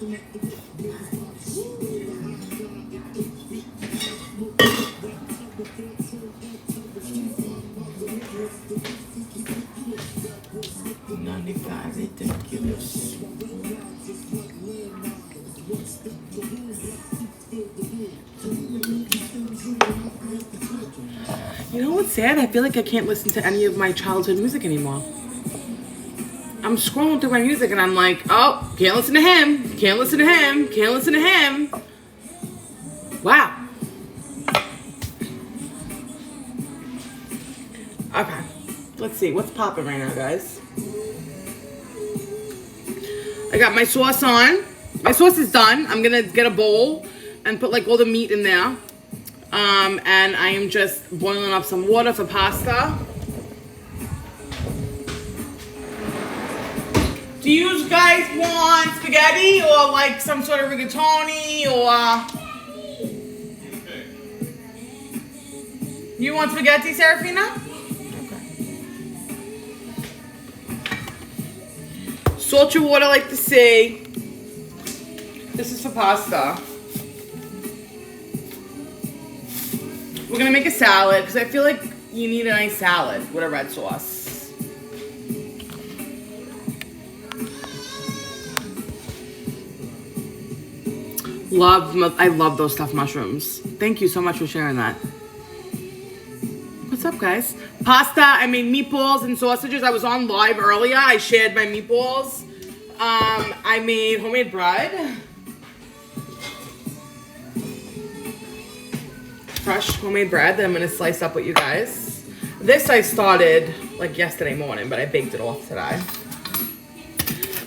Ridiculous. You know what's sad? I feel like I can't listen to any of my childhood music anymore. I'm scrolling through my music and I'm like, oh, can't listen to him, can't listen to him, can't listen to him. Wow. Okay, let's see, what's popping right now, guys? I got my sauce on. My sauce is done. I'm gonna get a bowl and put like all the meat in there. And I am just boiling up some water for pasta. Do you guys want spaghetti or like some sort of rigatoni or... You want spaghetti, Serafina? Okay. Salt your water like the sea. This is for pasta. We're gonna make a salad because I feel like you need a nice salad with a red sauce. I love those stuffed mushrooms. Thank you so much for sharing that. What's up, guys? Pasta, I made meatballs and sausages. I was on live earlier. I shared my meatballs. I made homemade bread. Fresh homemade bread that I'm gonna slice up with you guys. This I started like yesterday morning, but I baked it off today.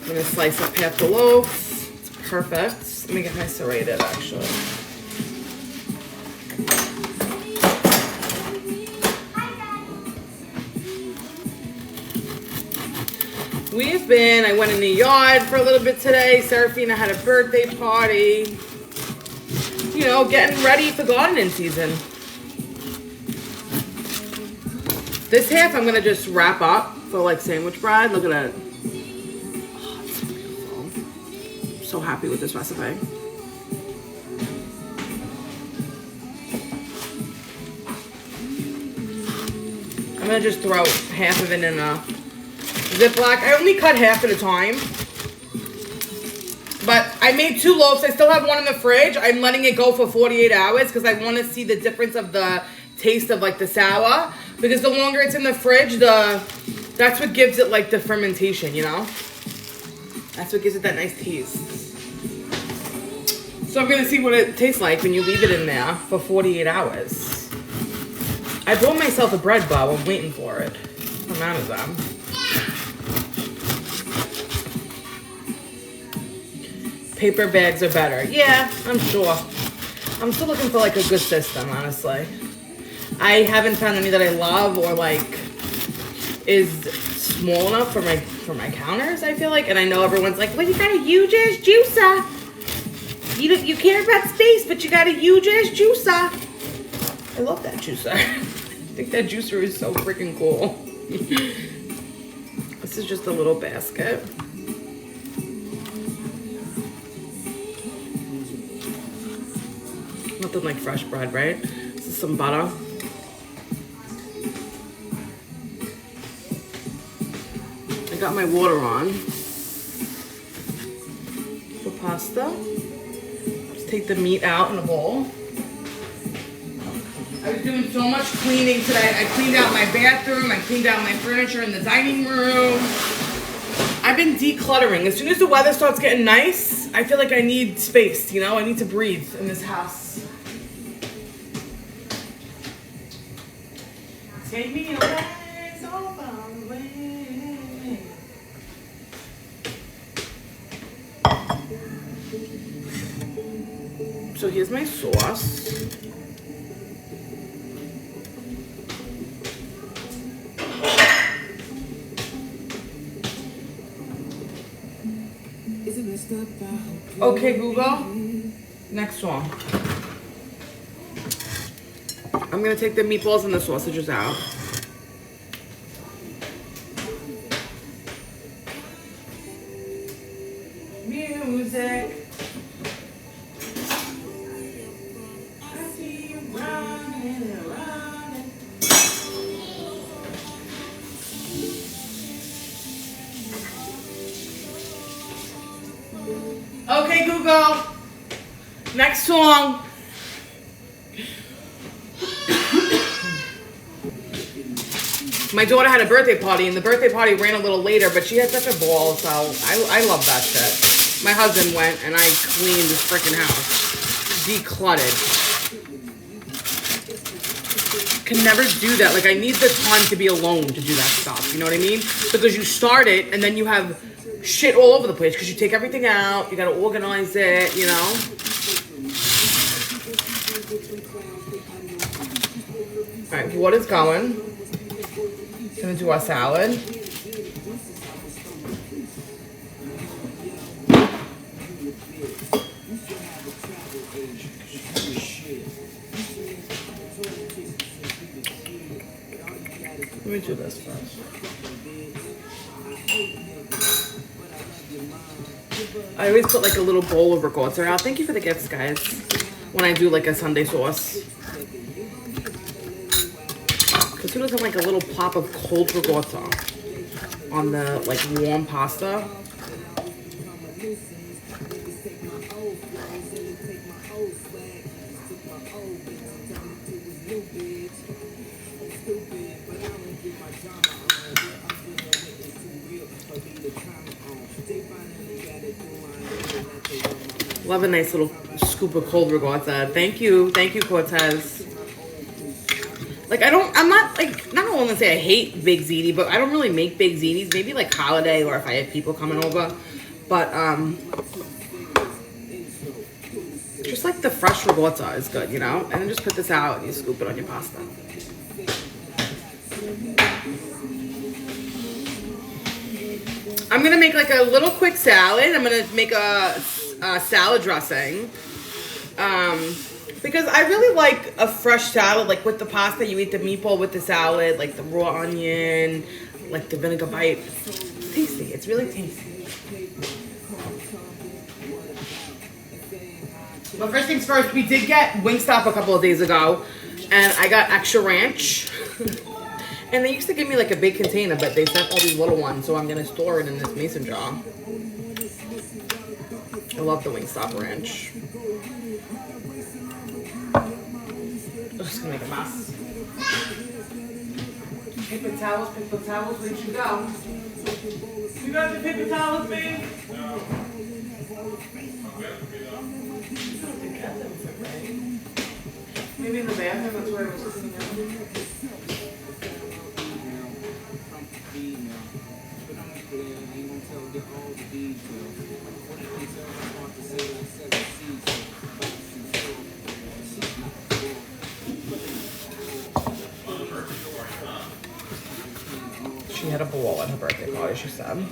I'm gonna slice up half the loaf. It's perfect. Let me get my serrated actually. I went in the yard for a little bit today. Serafina had a birthday party. You know, getting ready for gardening season. This half I'm gonna just wrap up for like sandwich bread. Look at that. Oh, it's so beautiful. I'm so happy with this recipe. I'm gonna just throw half of it in a Ziploc. I only cut half at a time. But I made 2 loaves. I still have one in the fridge. I'm letting it go for 48 hours because I want to see the difference of the taste of like the sour. Because the longer it's in the fridge, that's what gives it like the fermentation, you know? That's what gives it that nice taste. So I'm going to see what it tastes like when you leave it in there for 48 hours. I bought myself a bread bowl. I'm waiting for it from Amazon. Paper bags are better. Yeah, I'm sure. I'm still looking for like a good system, honestly. I haven't found any that I love or like is small enough for my counters, I feel like. And I know everyone's like, well, you got a huge ass juicer. You care about space, but you got a huge ass juicer. I love that juicer. I think that juicer is so freaking cool. This is just a little basket. Nothing like fresh bread, right? This is some butter. I got my water on for pasta. Just take the meat out in a bowl. I was doing so much cleaning today. I cleaned out my bathroom. I cleaned out my furniture in the dining room. I've been decluttering. As soon as the weather starts getting nice, I feel like I need space, you know? I need to breathe in this house. Take me away, so far away. So here's my sauce. Okay, Google. Next one. I'm gonna take the meatballs and the sausages out. Music. Okay, Google. Next song. My daughter had a birthday party, and the birthday party ran a little later, but she had such a ball, so I love that shit. My husband went, and I cleaned this freaking house. Decluttered. Can never do that. Like, I need the time to be alone to do that stuff. You know what I mean? Because you start it, and then you have shit all over the place, because you take everything out, you gotta organize it, you know? Alright, water's going. Gonna do our salad. Let me do this first. I always put like a little bowl of ricotta out. Thank you for the gifts, guys. When I do like a Sunday sauce. Because who doesn't like a little pop of cold ricotta on the like warm pasta? 'Love a nice little scoop of cold ricotta. Thank you, Cortez. Like, I'm not, like, not only to say I hate baked ziti, but I don't really make baked zitis. Maybe, like, holiday or if I have people coming over. But, just, like, the fresh ricotta is good, you know? And then just put this out and you scoop it on your pasta. I'm going to make, like, a little quick salad. I'm going to make a salad dressing. Because I really like a fresh salad, like with the pasta, you eat the meatball with the salad, like the raw onion, like the vinegar bite. It's tasty, it's really tasty. But first things first, we did get Wingstop a couple of days ago, and I got extra ranch. And they used to give me like a big container, but they sent all these little ones, so I'm gonna store it in this mason jar. I love the Wingstop ranch. I'm just gonna make a mess. Paper towels, where'd you go? You got the paper towels, babe? No. Maybe in the bathroom, that's where I was sitting down. She had a ball at her birthday party, she said.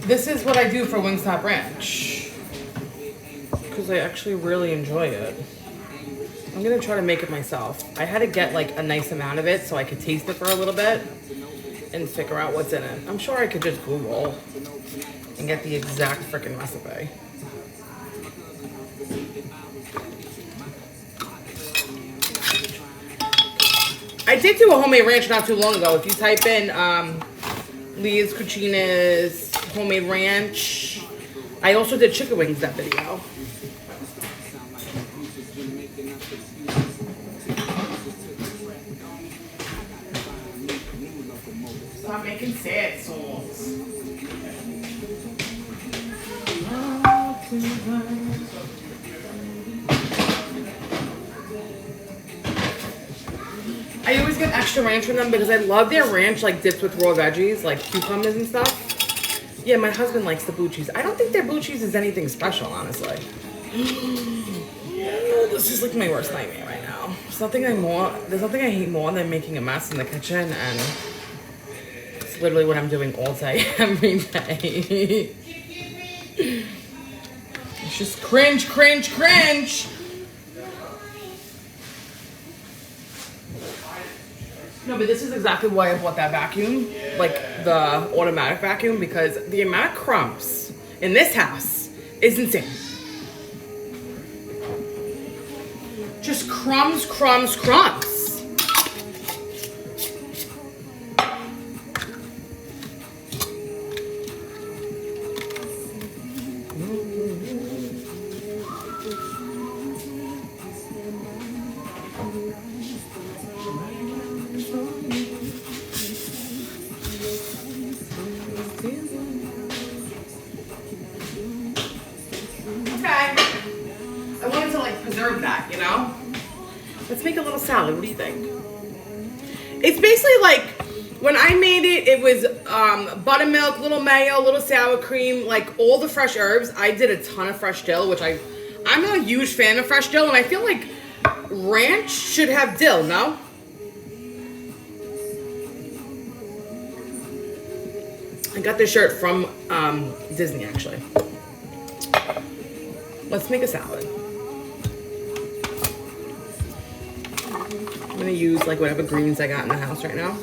This is what I do for Wingstop Ranch. Because I actually really enjoy it. I'm going to try to make it myself. I had to get like a nice amount of it so I could taste it for a little bit and figure out what's in it. I'm sure I could just Google and get the exact freaking recipe. I did do a homemade ranch not too long ago. If you type in Leah's Cucina's homemade ranch. I also did chicken wings that video. Stop making sad songs. I always get extra ranch from them because I love their ranch like dipped with raw veggies, like cucumbers and stuff. Yeah, my husband likes the blue cheese. I don't think their blue cheese is anything special, honestly. This is like my worst nightmare right now. There's nothing I hate more than making a mess in the kitchen, and it's literally what I'm doing all day, every day. It's just cringe, cringe, cringe. No, but this is exactly why I bought that vacuum, like the automatic vacuum, because the amount of crumbs in this house is insane. Just crumbs, crumbs, crumbs. Let's make a little salad. What do you think? It's basically like when I made it, it was buttermilk, little mayo, little sour cream, like all the fresh herbs. I did a ton of fresh dill, which I'm a huge fan of fresh dill, and I feel like ranch should have dill, no? I got this shirt from Disney, actually. Let's make a salad. I'm gonna use like whatever greens I got in the house right now.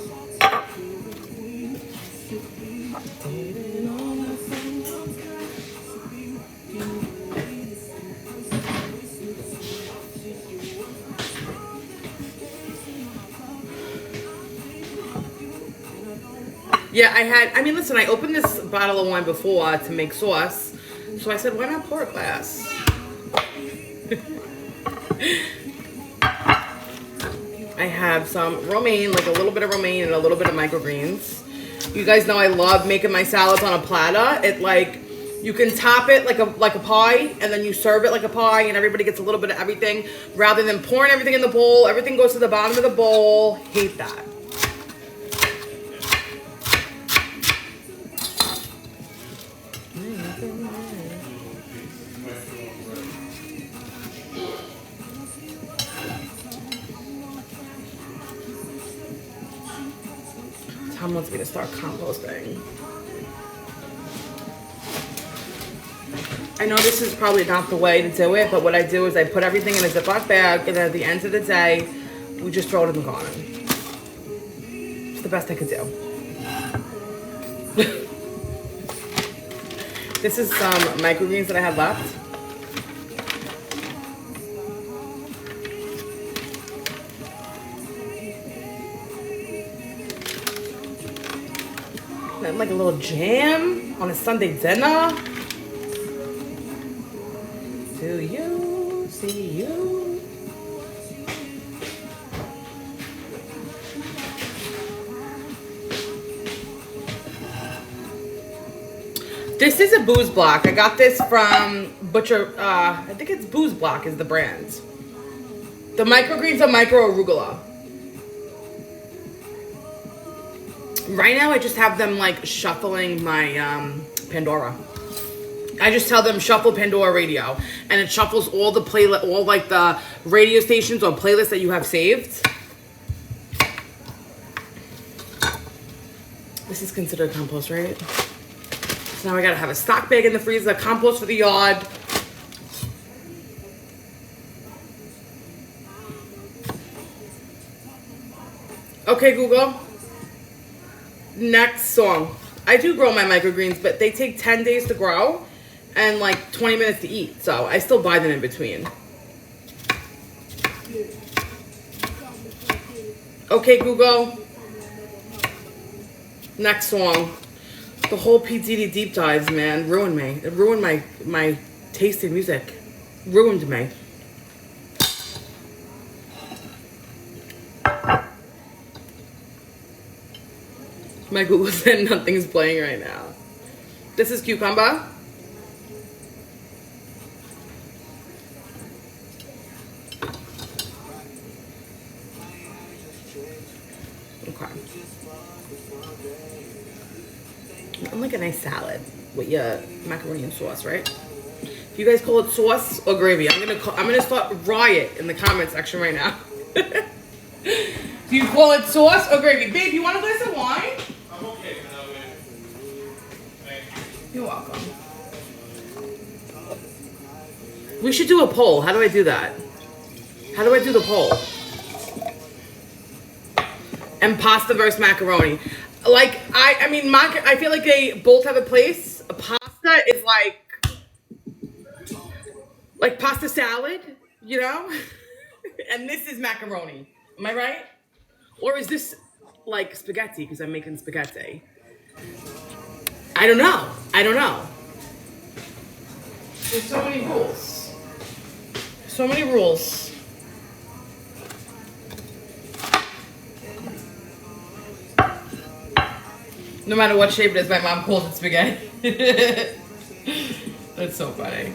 Yeah, I mean, listen, I opened this bottle of wine before to make sauce, so I said, why not pour a glass? I have some romaine, like a little bit of romaine and a little bit of microgreens. You guys know I love making my salads on a platter. It like, you can top it like a pie, and then you serve it like a pie, and everybody gets a little bit of everything, rather than pouring everything in the bowl. Everything goes to the bottom of the bowl. Hate that. Tom wants me to start composting. I know this is probably not the way to do it, but what I do is I put everything in a Ziploc bag, and then at the end of the day, we just throw it in the garden. It's the best I could do. This is some microgreens that I had left. And like a little jam on a Sunday dinner. Do you see you? This is a Booze Block. I got this from Butcher. I think it's Booze Block is the brand. The microgreens are micro arugula. Right now, I just have them like shuffling my Pandora. I just tell them shuffle Pandora radio, and it shuffles all the all like the radio stations or playlists that you have saved. This is considered compost, right? So now I gotta have a stock bag in the freezer, compost for the yard. Okay, Google. Next song. I do grow my microgreens, but they take 10 days to grow and like 20 minutes to eat. So I still buy them in between. Okay, Google. Next song. The whole P. Diddy deep dives, man, ruined me. It ruined my taste in music. Ruined me. My Google said nothing's playing right now. This is Cucumber. Okay. I'm like a nice salad with your macaroni and sauce, right? If you guys call it sauce or gravy, I'm gonna start riot in the comment section right now. Do you call it sauce or gravy? Babe, you want a glass of wine? I'm okay. Thank you. You're welcome. We should do a poll. How do I do that? How do I do the poll? And pasta versus macaroni. Like, I mean, I feel like they both have a place. Pasta is like pasta salad, you know? And this is macaroni. Am I right? Or is this like spaghetti because I'm making spaghetti? I don't know. There's so many rules. So many rules. No matter what shape it is, my mom calls it spaghetti. That's so funny.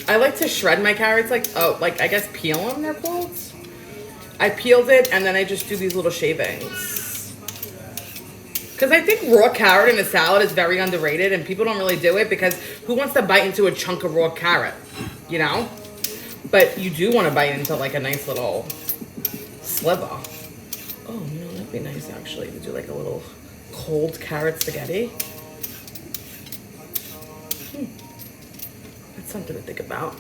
I like to shred my carrots, like I guess peel them, they're called. I peeled it and then I just do these little shavings. Because I think raw carrot in a salad is very underrated and people don't really do it because who wants to bite into a chunk of raw carrot, you know? But you do want to bite into like a nice little sliver. Oh, you know, that'd be nice actually to do like a little cold carrot spaghetti. That's something to think about.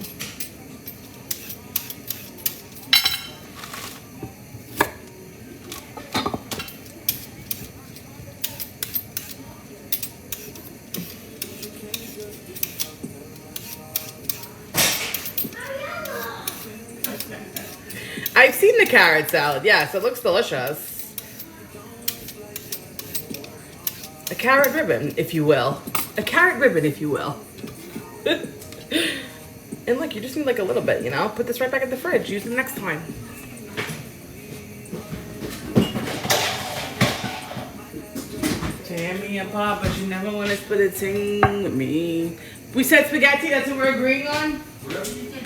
I've seen the carrot salad. Yes, it looks delicious. A carrot ribbon, if you will. A carrot ribbon, if you will. And look, you just need like a little bit, you know? Put this right back in the fridge. Use it next time. Tammy and Papa, you never want to split a thing with me. We said spaghetti, that's what we're agreeing on? Whatever you think.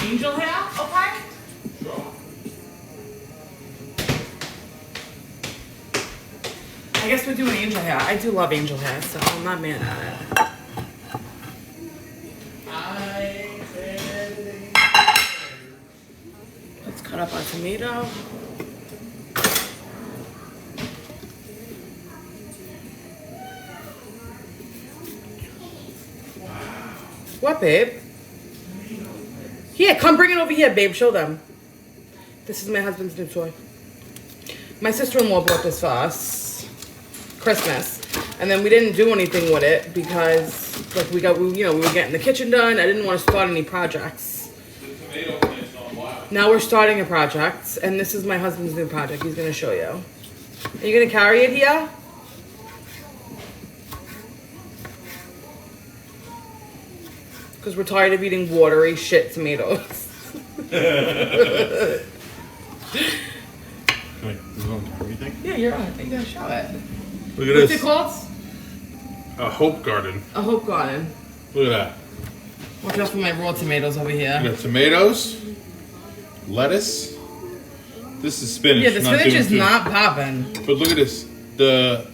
Angel hair, okay? Sure. I guess we're doing angel hair. I do love angel hair, so I'm not mad at it. Let's cut up our tomato. What, babe? Here, come bring it over here, babe. Show them. This is my husband's new toy. My sister-in-law bought this for us. Christmas. And then we didn't do anything with it because, like, we were getting the kitchen done. I didn't want to start any projects. The tomato plant's not wild. Now we're starting a project, and this is my husband's new project. He's going to show you. Are you going to carry it here? Because we're tired of eating watery shit tomatoes. Wait, is it on everything? Yeah, you're on it. You gotta show it. Look at What's this. it called? A Hope Garden. A Hope Garden. Look at that. Watch out for my raw tomatoes over here. You got tomatoes, lettuce. This is spinach. Yeah, the spinach doing is too. not popping. But look at this. There's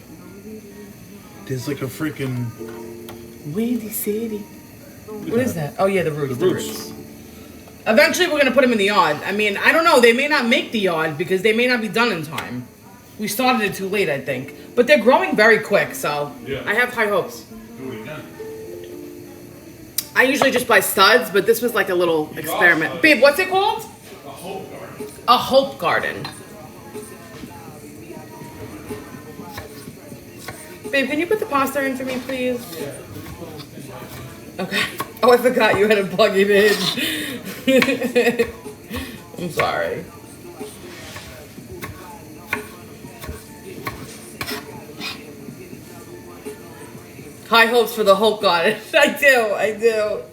like a freaking. Windy City. What is that? Oh yeah, the roots. The roots. Eventually, we're gonna put them in the yard. I mean, I don't know. They may not make the yard because they may not be done in time. We started it too late, I think. But they're growing very quick, so Yeah. I have high hopes. Do it again. I usually just buy studs, but this was like a little experiment. studs. Babe, what's it called? A Hope Garden. A Hope Garden. Babe, can you put the pasta in for me, please? Okay. Oh, I forgot you had to plug it in. I'm sorry. High hopes for the Hope Garden. I do.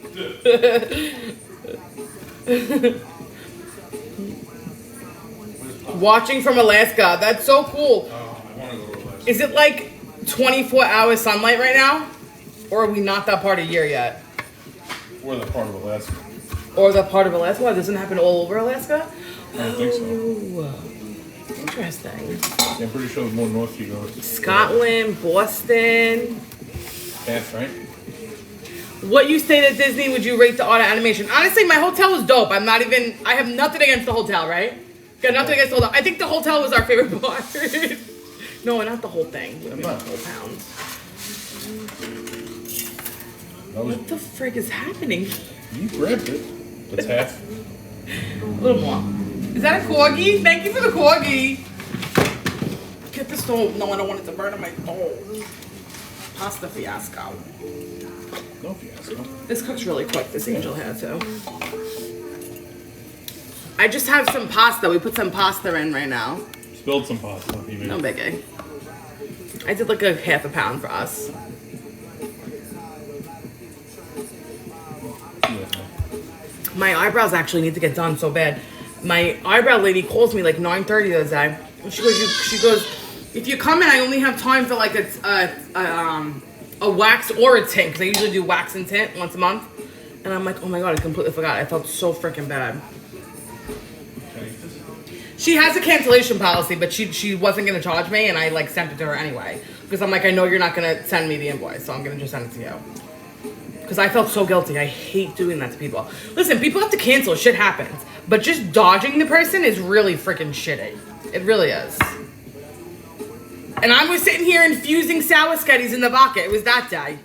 Watching from Alaska. That's so cool. I want to go to Alaska. Is it like 24 hours sunlight right now? Or are we not that part of year yet? We're the part of Alaska. Or that part of Alaska? What, doesn't happen all over Alaska? I don't think so. Oh, interesting. Yeah, I'm pretty sure the more north you go. Scotland, Boston. Half, right? What you stayed at Disney, would you rate the art of animation? Honestly, my hotel was dope. I have nothing against the hotel, right? Got nothing against the hotel. I think the hotel was our favorite part. No, not the whole thing. I mean, the whole pound. That was, What the frick is happening? you grabbed it. That's half. A little more. Is that a corgi? Thank you for the corgi. Get the stove. No, I don't want it to burn on my stove. Pasta fiasco. No fiasco. This cooks really quick, this angel hair too. I just have some pasta. We put some pasta in right now. Spilled some pasta. You made No biggie. I did like a half a pound for us. My eyebrows actually need to get done so bad. My eyebrow lady calls me like 9:30 the other day. And she goes, If you come in, I only have time for like a wax or a tint, because I usually do wax and tint once a month. And I'm like, oh my god, I completely forgot. I felt so freaking bad. She has a cancellation policy, but she wasn't gonna charge me, and I like sent it to her anyway. Because I'm like, I know you're not gonna send me the invoice, so I'm gonna just send it to you. Because I felt so guilty. I hate doing that to people. Listen, people have to cancel, shit happens. But just dodging the person is really freaking shitty. It really is. And I was sitting here infusing sour sketties in the vodka. It was that day.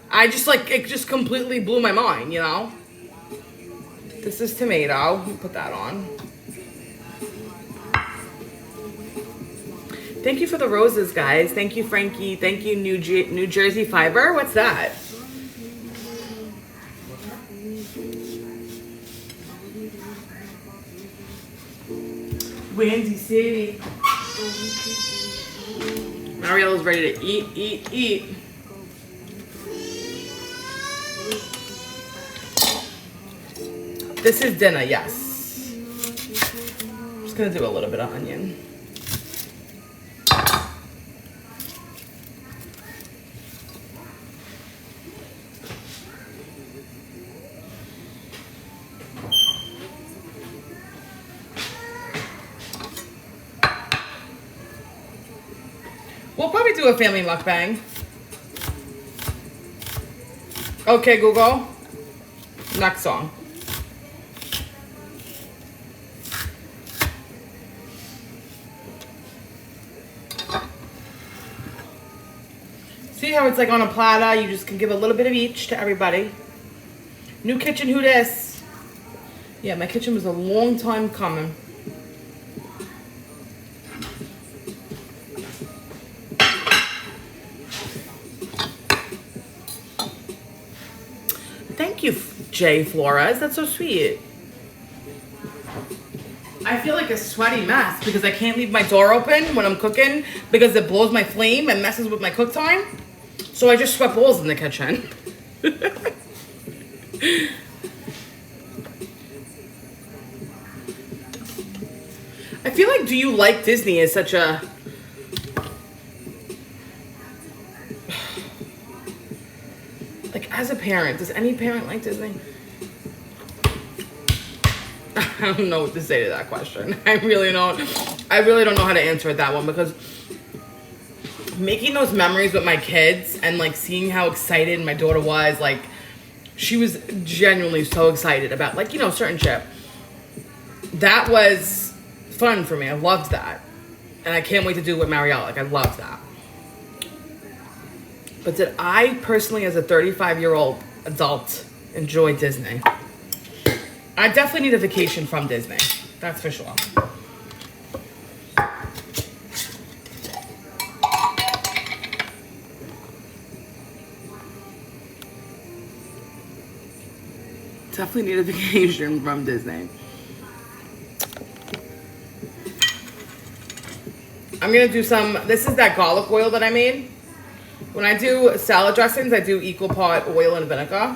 I just like, it just completely blew my mind, you know? This is tomato. Put that on. Thank you for the roses, guys. Thank you, Frankie. Thank you, New Jersey Fiber. What's that? Windy City. Mariella's ready to eat. This is dinner, yes. I'm just gonna do a little bit of onion. We'll probably do a family mukbang. Okay, Google. Next song. See how it's like on a platter? You just can give a little bit of each to everybody. New kitchen, who dis? Yeah, my kitchen was a long time coming. Thank you, Jay Flores. That's so sweet. I feel like a sweaty mess because I can't leave my door open when I'm cooking because it blows my flame and messes with my cook time. So I just swept bowls in the kitchen. I feel like, do you like Disney as such a... Like, as a parent, does any parent like Disney? I don't know what to say to that question. I really don't know how to answer it, that one, because making those memories with my kids and like seeing how excited my daughter was, like she was genuinely so excited about like, you know, certain shit. That was fun for me. I loved that. And I can't wait to do it with Marielle. Like I loved that. But did I personally, as a 35-year-old adult, enjoy Disney? I definitely need a vacation from Disney. That's for sure. Definitely need a vacation from Disney. I'm gonna do some, this is that garlic oil that I made. When I do salad dressings, I do equal part oil and vinegar.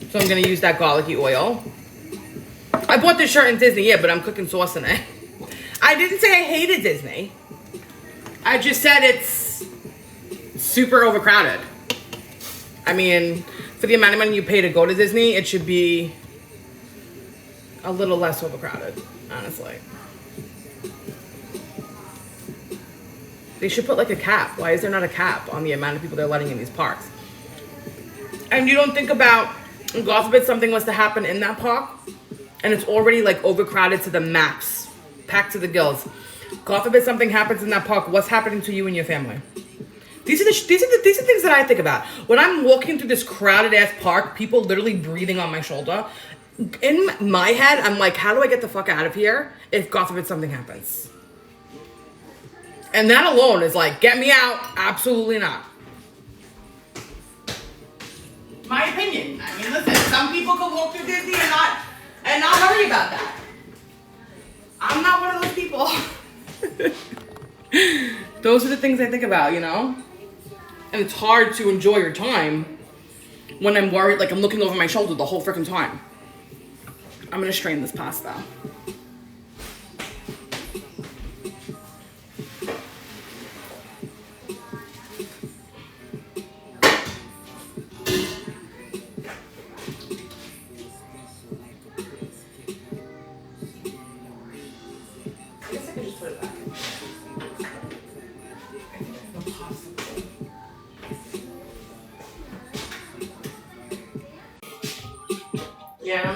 So I'm gonna use that garlicky oil. I bought this shirt in Disney, yeah, but I'm cooking sauce in it. I didn't say I hated Disney. I just said it's super overcrowded. I mean, for the amount of money you pay to go to Disney, it should be a little less overcrowded, honestly. They should put like a cap. Why is there not a cap on the amount of people they're letting in these parks? And you don't think about, God forbid something was to happen in that park and it's already like overcrowded to the max, packed to the gills. God forbid something happens in that park, what's happening to you and your family? These are things that I think about. When I'm walking through this crowded ass park, people literally breathing on my shoulder. In my head, I'm like, how do I get the fuck out of here if God forbid something happens? And that alone is like, get me out. Absolutely not. My opinion. I mean, listen, some people can walk through Disney and not worry about that. I'm not one of those people. Those are the things I think about, you know? And it's hard to enjoy your time when I'm worried, like I'm looking over my shoulder the whole freaking time. I'm gonna strain this pasta.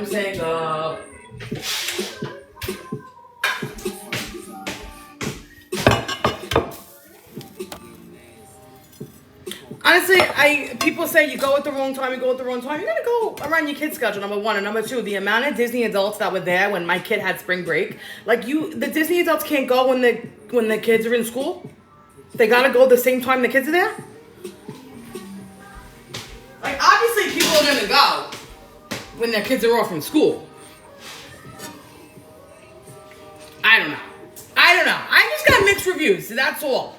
saying go. Honestly, people say you go at the wrong time, you go at the wrong time. You gotta go around your kid's schedule, number one. And number two, the amount of Disney adults that were there when my kid had spring break. Like the Disney adults can't go when the kids are in school. They gotta go the same time the kids are there. Like obviously people are gonna go when their kids are off from school. I don't know. I just got mixed reviews, so that's all.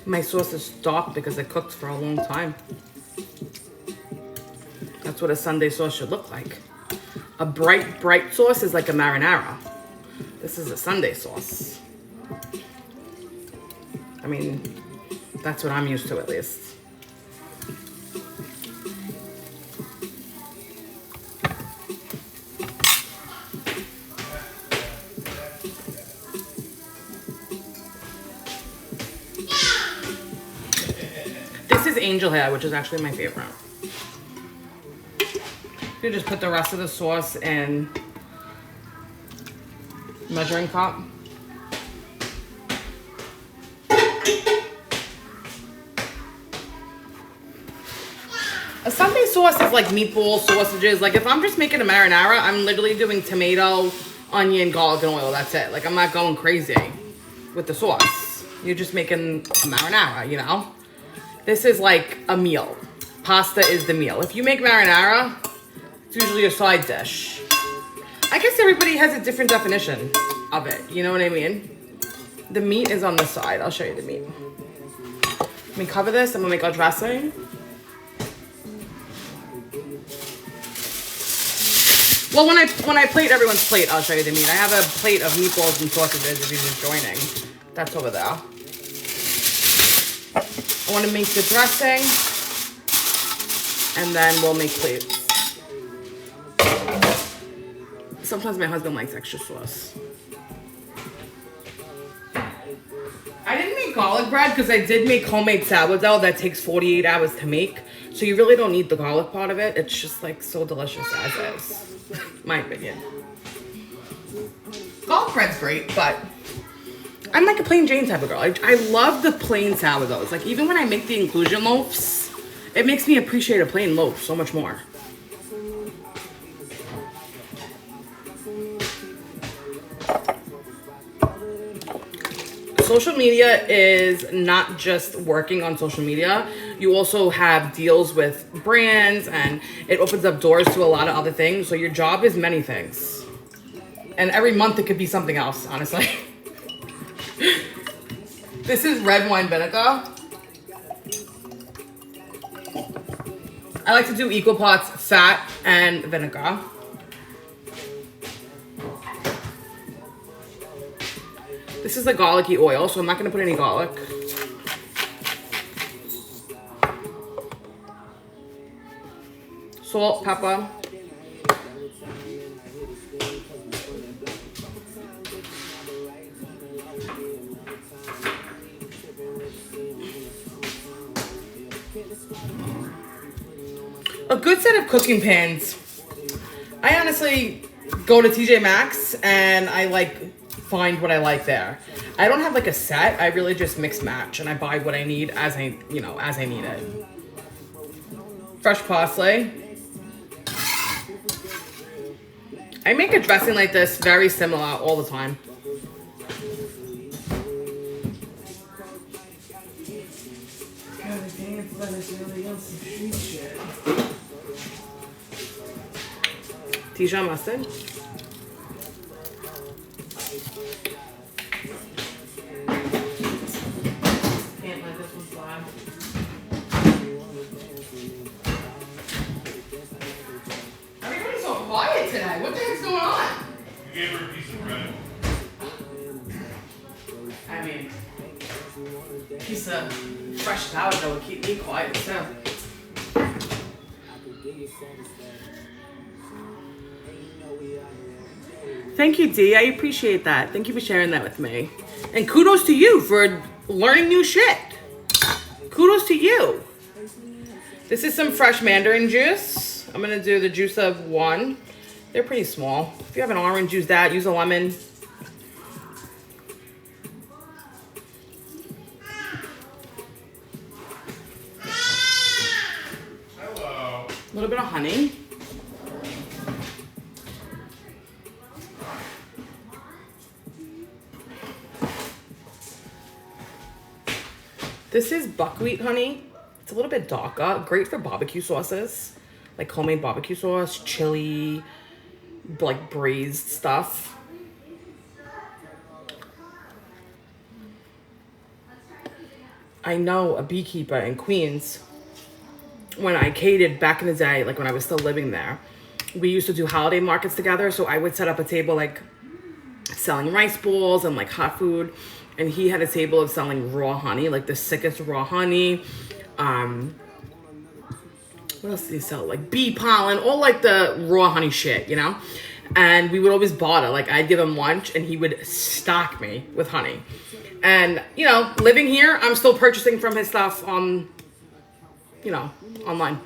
My sauce is dark because it cooked for a long time. That's what a Sunday sauce should look like. A bright sauce is like a marinara. This is a Sunday sauce. I mean, that's what I'm used to at least. Angel hair, which is actually my favorite. You just put the rest of the sauce in measuring cup. A Sunday sauce is like meatball sausages. Like if I'm just making a marinara, I'm literally doing tomato, onion, garlic, and oil. That's it. Like I'm not going crazy with the sauce. You're just making a marinara, you know? This is like a meal. Pasta is the meal. If you make marinara, it's usually a side dish. I guess everybody has a different definition of it. You know what I mean? The meat is on the side. I'll show you the meat. Let me cover this. I'm gonna make our dressing. Well, when I plate everyone's plate, I'll show you the meat. I have a plate of meatballs and sausages if you're just joining. That's over there. I want to make the dressing, and then we'll make plates. Sometimes my husband likes extra sauce. I didn't make garlic bread because I did make homemade sourdough that takes 48 hours to make. So you really don't need the garlic part of it. It's just like so delicious as is. My opinion. Garlic bread's great, but I'm like a plain Jane type of girl. I love the plain sourdoughs. Like even when I make the inclusion loaves, it makes me appreciate a plain loaf so much more. Social media is not just working on social media. You also have deals with brands and it opens up doors to a lot of other things. So your job is many things. And every month it could be something else, honestly. This is red wine vinegar. I like to do equal parts fat and vinegar. This is the garlicky oil, so I'm not going to put any garlic. Salt, pepper. A good set of cooking pans. I honestly go to TJ Maxx and I like find what I like there. I don't have like a set. I really just mix match and I buy what I need as I need it. Fresh parsley. I make a dressing like this very similar all the time. Dijon mustard. Can't let this one slide. Everybody's so quiet today. What the heck's going on? gave her a piece of bread. I mean, a piece of fresh sourdough would keep me quiet too. Thank you, Dee. I appreciate that. Thank you for sharing that with me. And kudos to you for learning new shit. Kudos to you. This is some fresh mandarin juice. I'm gonna do the juice of 1. They're pretty small. If you have an orange, use that. Use a lemon. Hello. A little bit of honey. This is buckwheat honey. It's a little bit darker. Great for barbecue sauces. Like homemade barbecue sauce, chili, like braised stuff. I know a beekeeper in Queens. When I catered back in the day, like when I was still living there, we used to do holiday markets together. So I would set up a table like selling rice balls and like hot food. And he had a table of selling raw honey, like the sickest raw honey. What else did he sell? Like bee pollen, all like the raw honey shit, you know? And we would always barter. Like I'd give him lunch and he would stock me with honey. And, you know, living here, I'm still purchasing from his stuff on, you know, online.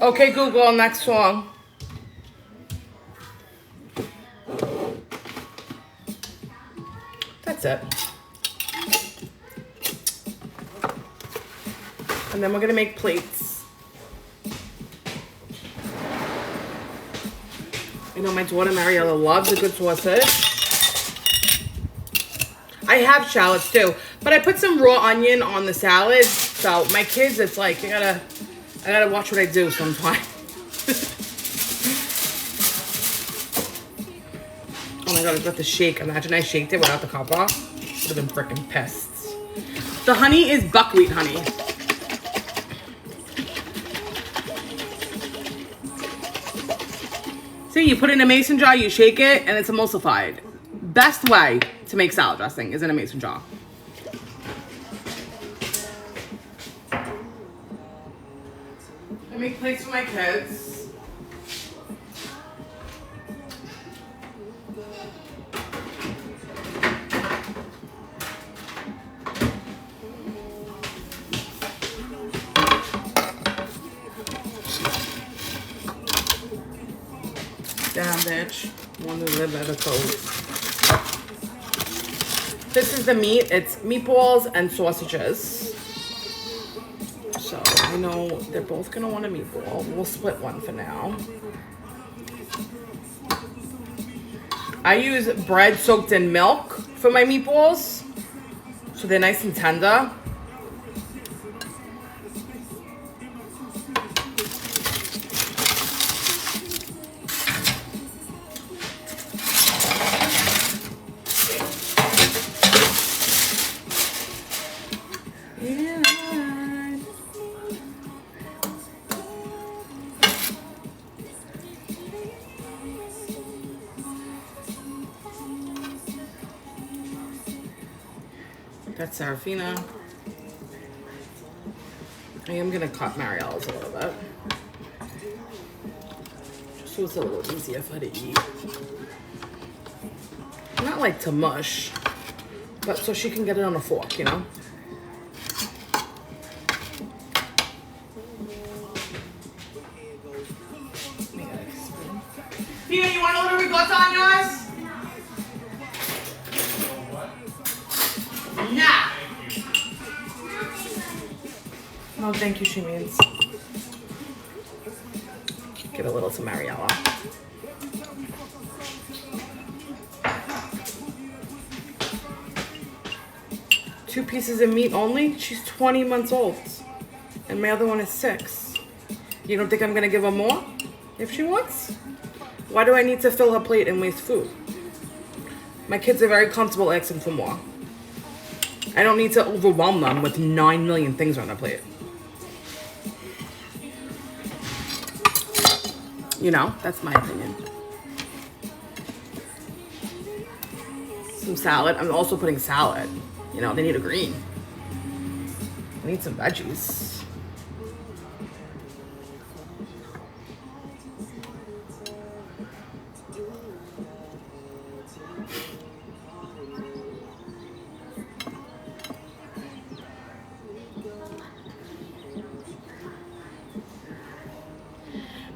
Okay, Google, next song. That's it. And then we're gonna make plates. I know my daughter Mariella loves a good sausage. I have shallots too, but I put some raw onion on the salad. So my kids, it's like, I gotta watch what I do sometimes. Oh my god, I got the shake. Imagine I shaked it without the cover. Would have been freaking pissed. The honey is buckwheat honey. See, you put it in a mason jar, you shake it, and it's emulsified. Best way to make salad dressing is in a mason jar. I make plates for my kids. Damn, bitch. Want to live at a code. This is the meat. It's meatballs and sausages. So I know they're both gonna want a meatball. We'll split one for now. I use bread soaked in milk for my meatballs, so they're nice and tender. That's Serafina. I am gonna cut Mariella's a little bit. Just so it's a little easier for her to eat. Not like to mush, but so she can get it on a fork, you know? Pia, you want a little ricotta on yours? Nah. Oh, thank you, she means. Give a little to Mariella. Two pieces of meat only? She's 20 months old. And my other one is 6. You don't think I'm gonna give her more? If she wants? Why do I need to fill her plate and waste food? My kids are very comfortable asking for more. I don't need to overwhelm them with 9 million things on their plate. You know, that's my opinion. Some salad. I'm also putting salad. You know, they need a green. I need some veggies.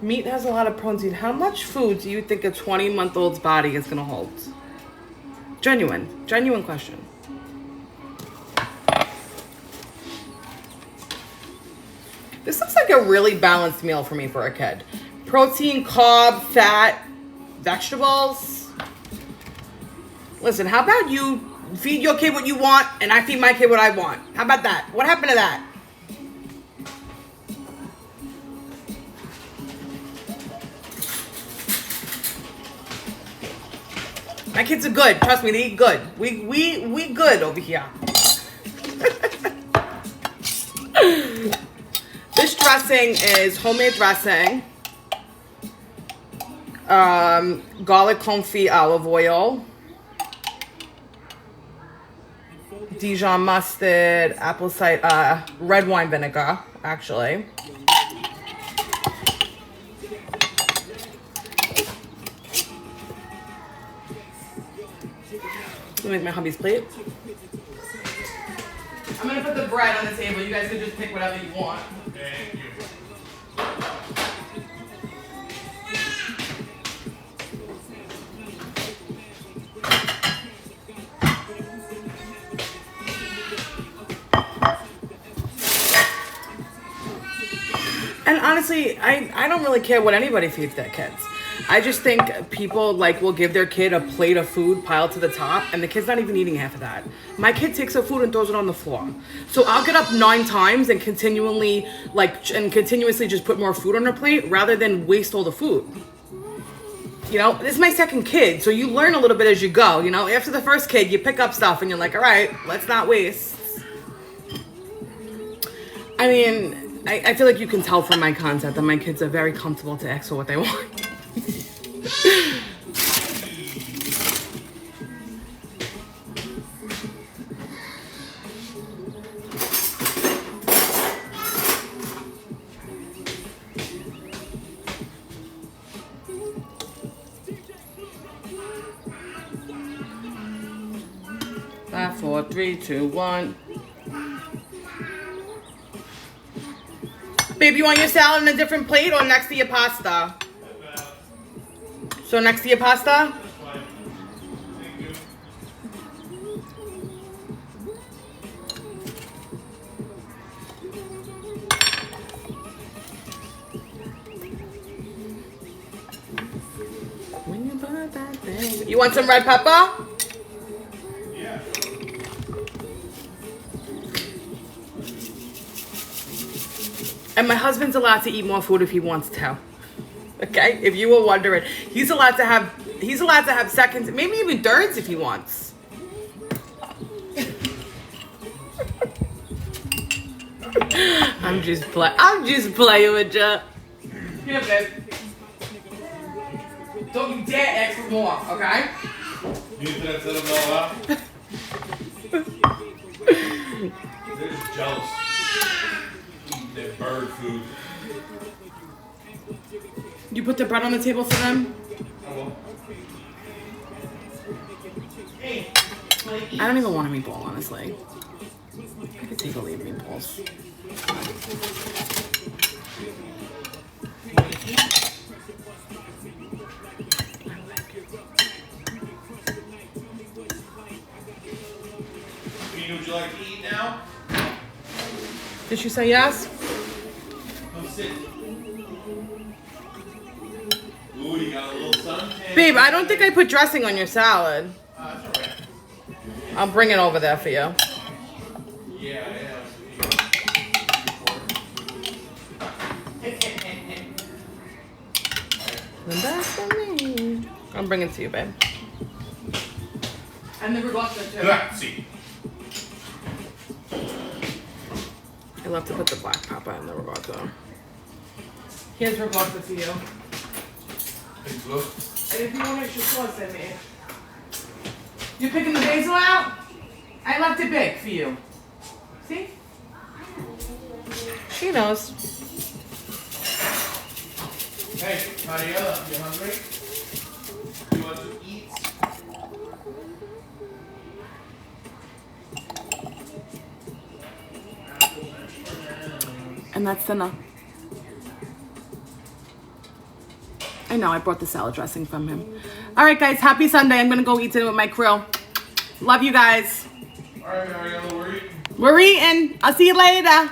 Meat has a lot of protein. How much food do you think a 20-month-old's body is gonna hold? Genuine question. This looks like a really balanced meal for me for a kid. Protein, carb, fat, vegetables. Listen, how about you feed your kid what you want and I feed my kid what I want? How about that? What happened to that? My kids are good. Trust me, they eat good. We good over here. This dressing is homemade dressing. Garlic confit olive oil. Dijon mustard, apple cider, red wine vinegar, actually. Let me make my hubby's plate. I'm gonna put the bread on the table. You guys can just pick whatever you want. Thank you. And honestly, I don't really care what anybody feeds their kids. I just think people will give their kid a plate of food piled to the top and the kid's not even eating half of that. My kid takes her food and throws it on the floor. So I'll get up 9 times and continuously just put more food on her plate rather than waste all the food. You know, this is my second kid, so you learn a little bit as you go. You know, after the first kid, you pick up stuff and you're like, all right, let's not waste. I mean, I feel like you can tell from my content that my kids are very comfortable to ask for what they want. Five, 4, 3, 2, 1. Babe, you want your salad in a different plate or next to your pasta? So next to your pasta? You want some red pepper? Yeah. And my husband's allowed to eat more food if he wants to. Okay? If you were wondering, he's allowed to have seconds, maybe even thirds if he wants. I'm just playing with you. Here, babe. Don't you dare ask for more, okay? You think set them all up? They're just jealous. Eating their bird food. You put the bread on the table for them? Oh, I don't even want a meatball, honestly. I could take or leave meatballs. Would you like to eat now? Did she say yes? Come sit. Ooh, you got a little suntan. Babe, I don't think I put dressing on your salad. That's alright. I'll bring it over there for you. Yeah. The best for me. I'm bringing it to you, babe. And the ricotta too. Grazie. love to put the black pepper in the ricotta. Here's ricotta for you. Thanks, love. And if you want extra sauce, I made. You picking the basil out? I left it big for you. See? She knows. Hey, Mariella, you hungry? You want to eat? And that's dinner. I know, I brought the salad dressing from him. All right, guys, happy Sunday. I'm going to go eat dinner with my crew. Love you guys. All right, Mariella, we're eating. We're eating. I'll see you later.